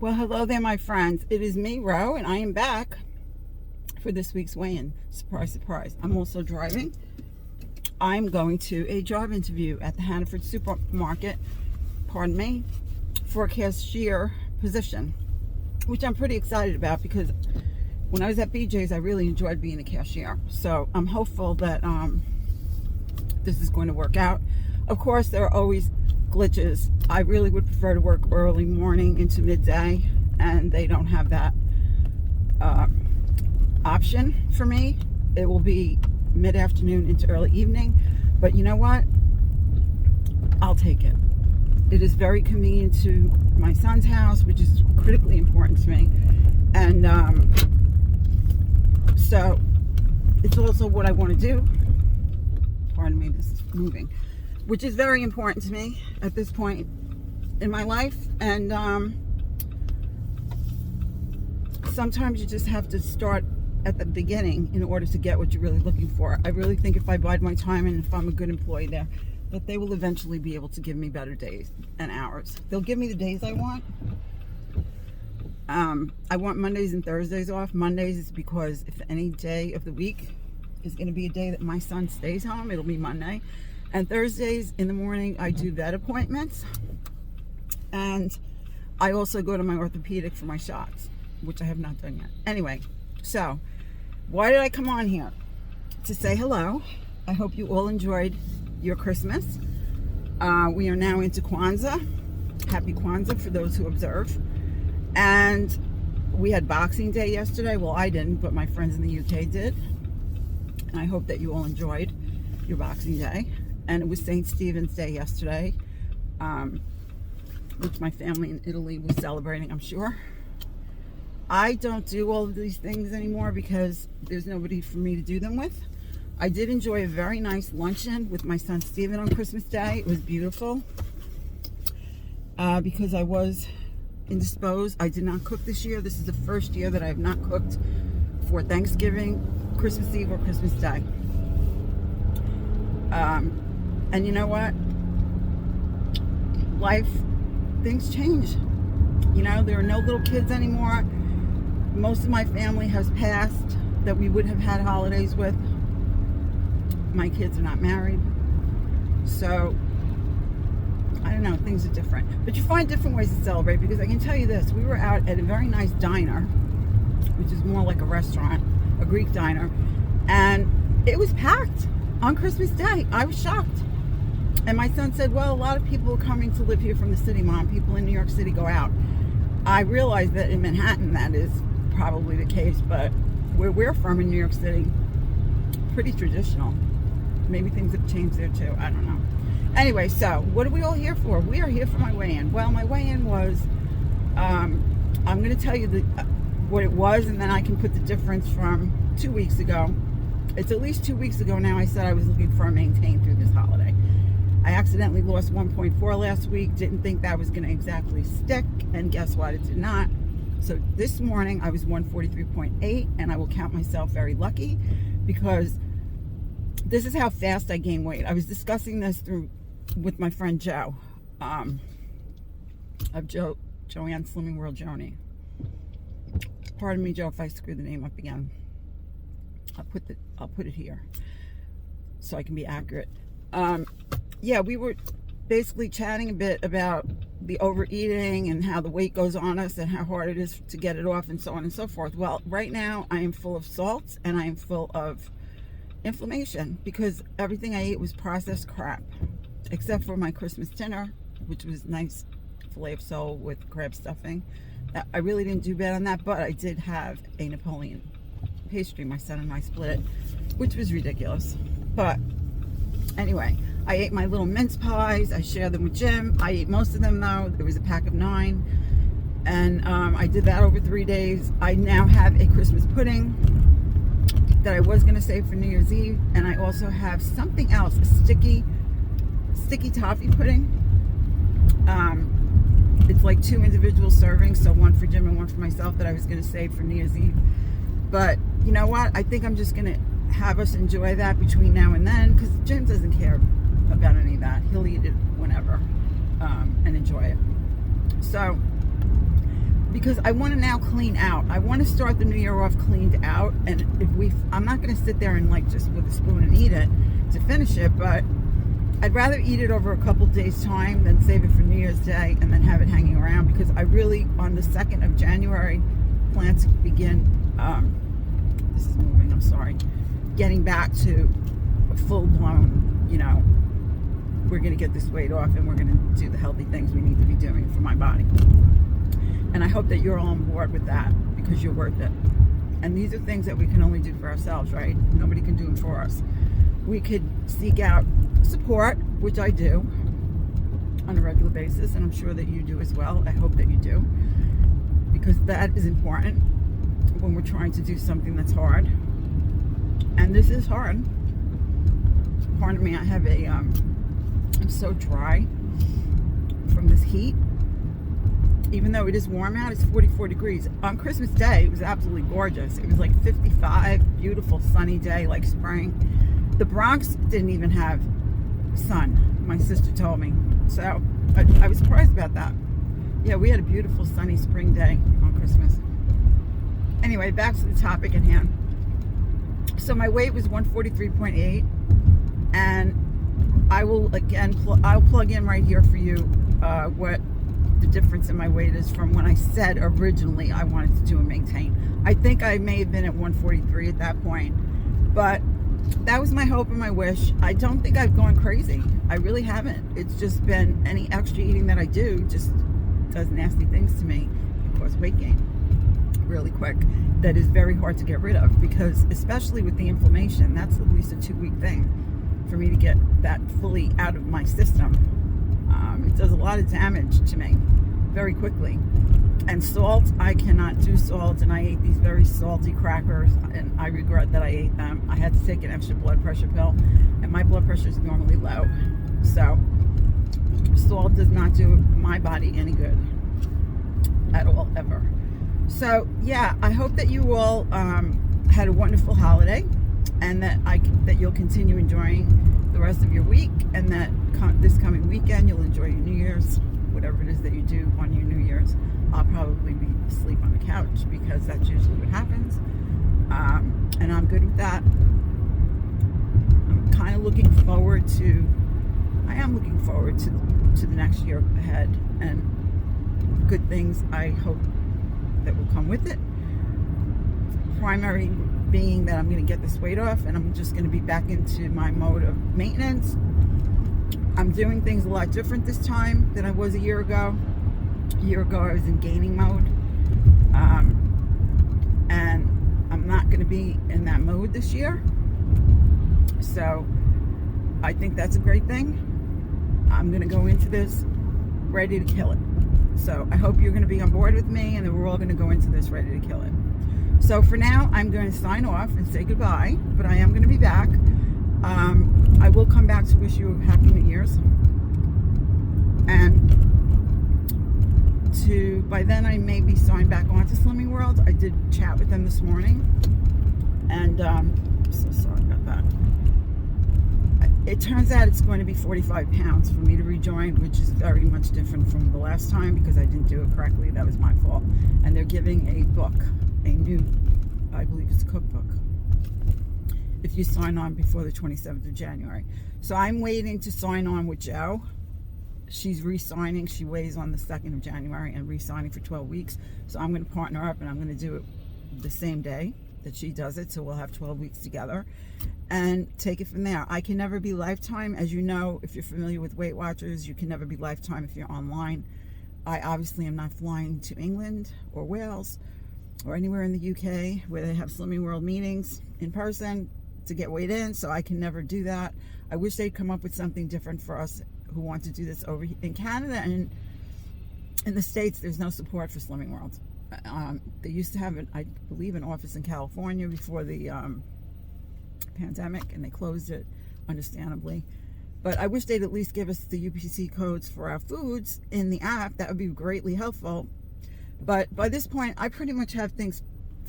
Well, hello there, my friends. It is me, Ro, and I am back for this week's weigh-in. Surprise, surprise. I'm also driving. I'm going to a job interview at the Hannaford Supermarket, pardon me, for a cashier position, which I'm pretty excited about because when I was at BJ's, I really enjoyed being a cashier. So I'm hopeful that this is going to work out. Of course, there are always glitches. I really would prefer to work early morning into midday, and they don't have that option for me. It will be mid-afternoon into early evening, but you know what? I'll take it. It is very convenient to my son's house, which is critically important to me, and so it's also what I want to do. Pardon me, this is moving, which is very important to me at this point in my life. And sometimes you just have to start at the beginning in order to get what you're really looking for. I really think if I bide my time and if I'm a good employee there, that they will eventually be able to give me better days and hours. They'll give me the days I want. I want Mondays and Thursdays off. Mondays is because if any day of the week is going to be a day that my son stays home, it'll be Monday. And Thursdays in the morning, I do vet appointments. And I also go to my orthopedic for my shots, which I have not done yet. Anyway, so why did I come on here? To say hello. I hope you all enjoyed your Christmas. We are now into Kwanzaa. Happy Kwanzaa for those who observe. And we had Boxing Day yesterday. Well, I didn't, but my friends in the UK did. And I hope that you all enjoyed your Boxing Day. And it was St. Stephen's Day yesterday, which my family in Italy was celebrating, I'm sure. I don't do all of these things anymore because there's nobody for me to do them with. I did enjoy a very nice luncheon with my son Stephen on Christmas Day. It was beautiful. Because I was indisposed, I did not cook this year. This is the first year that I have not cooked for Thanksgiving, Christmas Eve, or Christmas Day. And you know what? Life, things change. You know, there are no little kids anymore. Most of my family has passed that we would have had holidays with. My kids are not married. So, I don't know, things are different. But you find different ways to celebrate, because I can tell you this. We were out at a very nice diner, which is more like a restaurant, a Greek diner, and it was packed on Christmas Day. I was shocked. And my son said, well, a lot of people are coming to live here from the city, Mom. People in New York City go out. I realize that in Manhattan that is probably the case, but where we're from in New York City, pretty traditional. Maybe things have changed there too. I don't know. Anyway, so what are we all here for? We are here for my weigh-in. Well, my weigh-in was, I'm going to tell you what it was, and then I can put the difference from 2 weeks ago. It's at least 2 weeks ago now. I said I was looking for a maintain through this holiday. I accidentally lost 1.4 last week. Didn't think that was going to exactly stick, and guess what? It did not. So this morning I was 143.8, and I will count myself very lucky because this is how fast I gain weight. I was discussing this with my friend Joe, of Joanne Slimming World Joni. Pardon me, Joe, if I screw the name up again. I'll put it here so I can be accurate. Yeah, we were basically chatting a bit about the overeating and how the weight goes on us and how hard it is to get it off and so on and so forth. Well, right now I am full of salt and I am full of inflammation because everything I ate was processed crap, except for my Christmas dinner, which was nice filet of sole with crab stuffing. I really didn't do bad on that, but I did have a Napoleon pastry. My son and I split it, which was ridiculous. But anyway, I ate my little mince pies. I shared them with Jim. I ate most of them though. There was a pack of 9, and I did that over 3 days. I now have a Christmas pudding that I was going to save for New Year's Eve, and I also have something else, a sticky toffee pudding. It's like 2 individual servings, so one for Jim and one for myself, that I was going to save for New Year's Eve. But you know what? I think I'm just going to have us enjoy that between now and then, because Jim doesn't care about any of that. He'll eat it whenever and enjoy it. So because I want to now clean out. I want to start the new year off cleaned out. And I'm not going to sit there and like just with a spoon and eat it to finish it, but I'd rather eat it over a couple days time than save it for New Year's Day and then have it hanging around, because I really, on the 2nd of January, plan to begin, this is moving, I'm sorry, getting back to a full-blown, you know, we're going to get this weight off and we're going to do the healthy things we need to be doing for my body. And I hope that you're all on board with that, because you're worth it. And these are things that we can only do for ourselves, right? Nobody can do them for us. We could seek out support, which I do on a regular basis, and I'm sure that you do as well. I hope that you do, because that is important when we're trying to do something that's hard. And this is hard. Pardon me, I have I'm so dry from this heat. Even though it is warm out, it's 44 degrees. On Christmas Day, it was absolutely gorgeous. It was like 55, beautiful sunny day, like spring. The Bronx didn't even have sun, my sister told me. So I was surprised about that. Yeah, we had a beautiful sunny spring day on Christmas. Anyway, back to the topic at hand. So my weight was 143.8, and I will again, I'll plug in right here for you what the difference in my weight is from when I said originally I wanted to do a maintain. I think I may have been at 143 at that point, but that was my hope and my wish. I don't think I've gone crazy. I really haven't. It's just been any extra eating that I do just does nasty things to me and cause weight gain really quick. That is very hard to get rid of, because especially with the inflammation, that's at least a 2-week thing for me to get that fully out of my system. It does a lot of damage to me very quickly. And salt, I cannot do salt, and I ate these very salty crackers, and I regret that I ate them. I had to take an extra blood pressure pill, and my blood pressure is normally low. So salt does not do my body any good at all, ever. So yeah, I hope that you all had a wonderful holiday, and that you'll continue enjoying the rest of your week, and that this coming weekend you'll enjoy your New Year's, whatever it is that you do on your New Year's. I'll probably be asleep on the couch, because that's usually what happens, and I'm good with that. I'm kind of looking forward to the next year ahead, and good things I hope that will come with it. Primary being that I'm going to get this weight off, and I'm just going to be back into my mode of maintenance. I'm doing things a lot different this time than I was a year ago. A year ago I was in gaining mode, and I'm not going to be in that mode this year. So I think that's a great thing. I'm going to go into this ready to kill it. So I hope you're going to be on board with me, and that we're all going to go into this ready to kill it. So for now, I'm going to sign off and say goodbye, but I am going to be back. I will come back to wish you Happy New Year's. And by then I may be signed back on to Slimming World. I did chat with them this morning. And so sorry about that. It turns out it's going to be 45 pounds for me to rejoin, which is very much different from the last time, because I didn't do it correctly. That was my fault. And they're giving a book, a new, I believe it's a cookbook, if you sign on before the 27th of January. So I'm waiting to sign on with Jo. She's re-signing. She weighs on the 2nd of January and re-signing for 12 weeks. So I'm going to partner up, and I'm going to do it the same day that she does it. So we'll have 12 weeks together and take it from there. I can never be lifetime. As you know, if you're familiar with Weight Watchers, you can never be lifetime if you're online. I obviously am not flying to England or Wales or anywhere in the UK where they have Slimming World meetings in person to get weighed in, so I can never do that. I wish they'd come up with something different for us who want to do this over in Canada, and in the States there's no support for Slimming World. They used to have, I believe, an office in California before the pandemic, and they closed it, understandably. But I wish they'd at least give us the UPC codes for our foods in the app. That would be greatly helpful. But by this point, I pretty much have things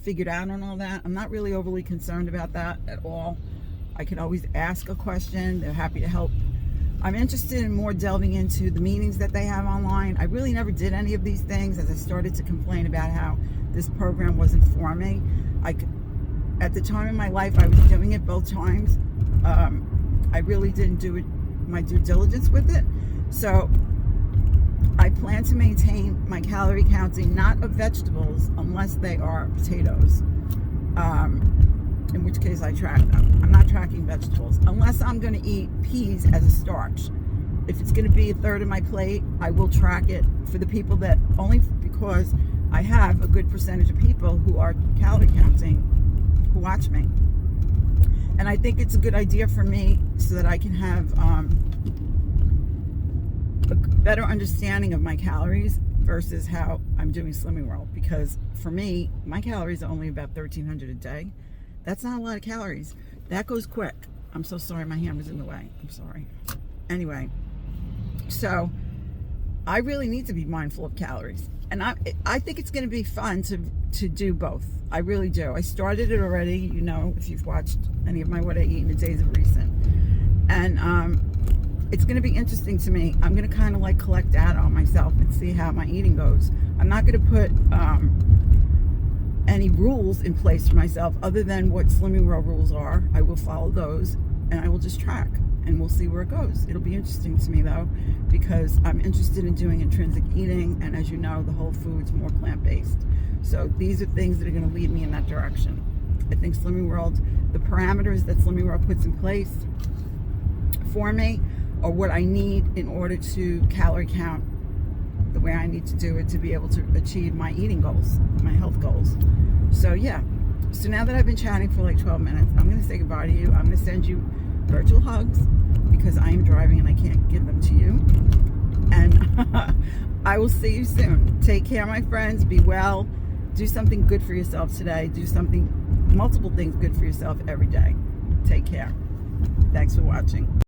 figured out on all that. I'm not really overly concerned about that at all. I can always ask a question. They're happy to help I'm interested in more delving into the meetings that they have online. I really never did any of these things as I started to complain about how this program wasn't for me. At the time in my life, I was doing it both times. I really didn't do my due diligence with it. So I plan to maintain my calorie counting, not of vegetables, unless they are potatoes. In which case I track them. I'm not tracking vegetables unless I'm going to eat peas as a starch. If it's going to be a third of my plate, I will track it for the people that, only because I have a good percentage of people who are calorie counting who watch me. And I think it's a good idea for me so that I can have a better understanding of my calories versus how I'm doing Slimming World. Because for me, my calories are only about 1,300 a day. That's not a lot of calories. That goes quick. I'm so sorry, my hand was in the way. I'm sorry. Anyway, so I really need to be mindful of calories. And I think it's going to be fun to do both. I really do. I started it already, you know, if you've watched any of my What I Eat in the Days of Recent. And it's going to be interesting to me. I'm going to kind of like collect data on myself and see how my eating goes. I'm not going to put any rules in place for myself other than what Slimming World rules are. I will follow those and I will just track and we'll see where it goes. It'll be interesting to me though, because I'm interested in doing intrinsic eating, and as you know, the whole food's more plant-based. So these are things that are going to lead me in that direction. I think Slimming World, the parameters that Slimming World puts in place for me are what I need in order to calorie count the way I need to do it to be able to achieve my eating goals, my health goals. So yeah, so now that I've been chatting for like 12 minutes, I'm going to say goodbye to you. I'm going to send you virtual hugs because I am driving and I can't give them to you. And I will see you soon. Take care, my friends. Be well. Do something good for yourself today. Do multiple things good for yourself every day. Take care. Thanks for watching.